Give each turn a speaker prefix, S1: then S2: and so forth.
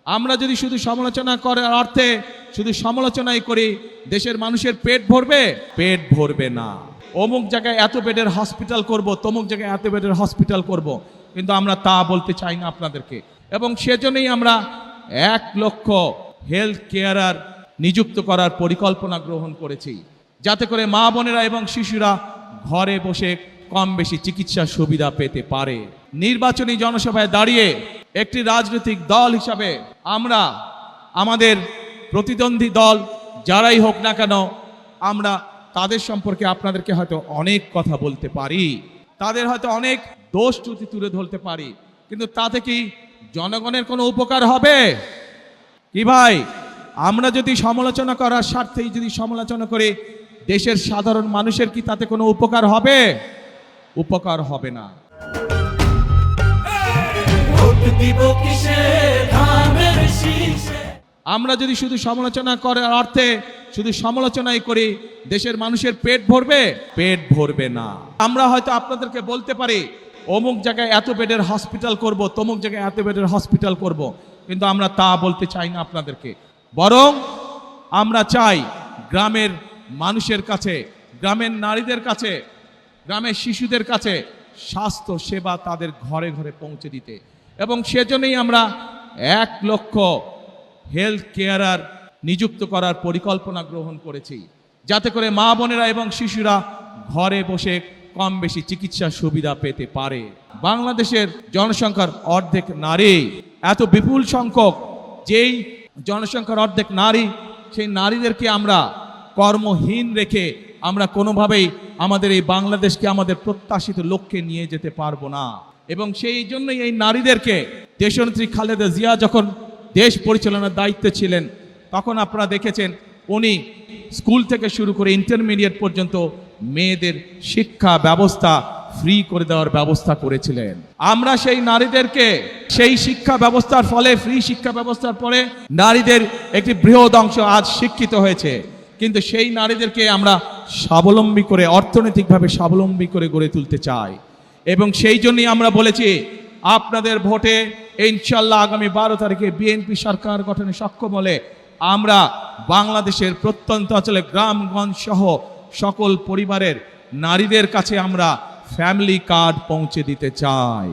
S1: আমরা যদি শুধু সমালোচনা করার অর্থে শুধু সমালোচনাই করি, দেশের মানুষের পেট ভরবে? পেট ভরবে না। অমুক জায়গায় এত বেডের হসপিটাল করব, তমুক জায়গায় এত বেডের হসপিটাল করব, কিন্তু আমরা তা বলতে চাই না আপনাদেরকে। এবং সেজন্যই আমরা 1 লক্ষ হেলথ কেয়ারার নিযুক্ত করার পরিকল্পনা গ্রহণ করেছি, যাতে করে মা বোনেরা এবং শিশুরা ঘরে বসে কম বেশি চিকিৎসার সুবিধা পেতে পারে। নির্বাচনী জনসভায় দাঁড়িয়ে একটি রাজনৈতিক দল হিসাবে আমরা আমাদের প্রতিদ্বন্দ্বী দল যারাই হোক না কেন, আমরা তাদের সম্পর্কে আপনাদেরকে হয়তো অনেক কথা বলতে পারি, তাদের হয়তো অনেক দোষ ত্রুটি তুলে ধরতে পারি, কিন্তু তাতে কি জনগণের কোনো উপকার হবে? কি ভাই, আমরা যদি সমালোচনা করার স্বার্থেই যদি সমালোচনা করে দেশের সাধারণ মানুষের কি তাতে কোনো উপকার হবে? উপকার হবে না। আমরা যদি শুধু সমালোচনা করার অর্থে শুধু সমালোচনাই করি, দেশের মানুষের পেট ভরবে? পেট ভরবে না। আমরা হয়তো আপনাদেরকে বলতে পারি অমুক জায়গায় এত বেডের হসপিটাল করব, তমুক জায়গায় এত বেডের হসপিটাল করব, কিন্তু আমরা তা বলতে চাই না আপনাদেরকে। বরং আমরা চাই গ্রামের মানুষের কাছে, গ্রামের নারীদের কাছে, গ্রামের শিশুদের কাছে স্বাস্থ্য সেবা তাদের ঘরে ঘরে পৌঁছে দিতে। এবং সেজন্যই আমরা 1 লক্ষ হেলথ কেয়ারার নিযুক্ত করার পরিকল্পনা গ্রহণ করেছি, যাতে করে মা বোনেরা এবং শিশুরা ঘরে বসে কম বেশি চিকিৎসার সুবিধা পেতে পারে। বাংলাদেশের জনসংখ্যার অর্ধেক নারী, এত বিপুল সংখ্যক যেই জনসংখ্যার অর্ধেক নারী, সেই নারীদেরকে আমরা কর্মহীন রেখে আমরা কোনোভাবেই আমাদের এই বাংলাদেশকে আমাদের প্রত্যাশিত লক্ষ্যে নিয়ে যেতে পারবো না। এবং সেই জন্যই এই নারীদেরকে দেশনেত্রী খালেদা জিয়া যখন দেশ পরিচালনার দায়িত্বে ছিলেন, তখন আপনারা দেখেছেন উনি স্কুল থেকে শুরু করে ইন্টারমিডিয়েট পর্যন্ত মেয়েদের শিক্ষা ব্যবস্থা ফ্রি করে দেওয়ার ব্যবস্থা করেছিলেন। আমরা সেই নারীদেরকে, সেই শিক্ষা ব্যবস্থার ফলে, ফ্রি শিক্ষা ব্যবস্থার পরে নারীদের একটি বৃহৎ অংশ আজ শিক্ষিত হয়েছে, কিন্তু সেই নারীদেরকে আমরা স্বাবলম্বী করে, অর্থনৈতিকভাবে স্বাবলম্বী করে গড়ে তুলতে চাই। এবং সেই জন্যই আমরা বলেছি আপনাদের ভোটে ইনশাল্লাহ আগামী 12 তারিখে বিএনপি সরকার গঠনে সক্ষম হলে আমরা বাংলাদেশের প্রত্যন্ত অঞ্চলে গ্রামগঞ্জ সহ সকল পরিবারের নারীদের কাছে আমরা ফ্যামিলি কার্ড পৌঁছে দিতে চাই।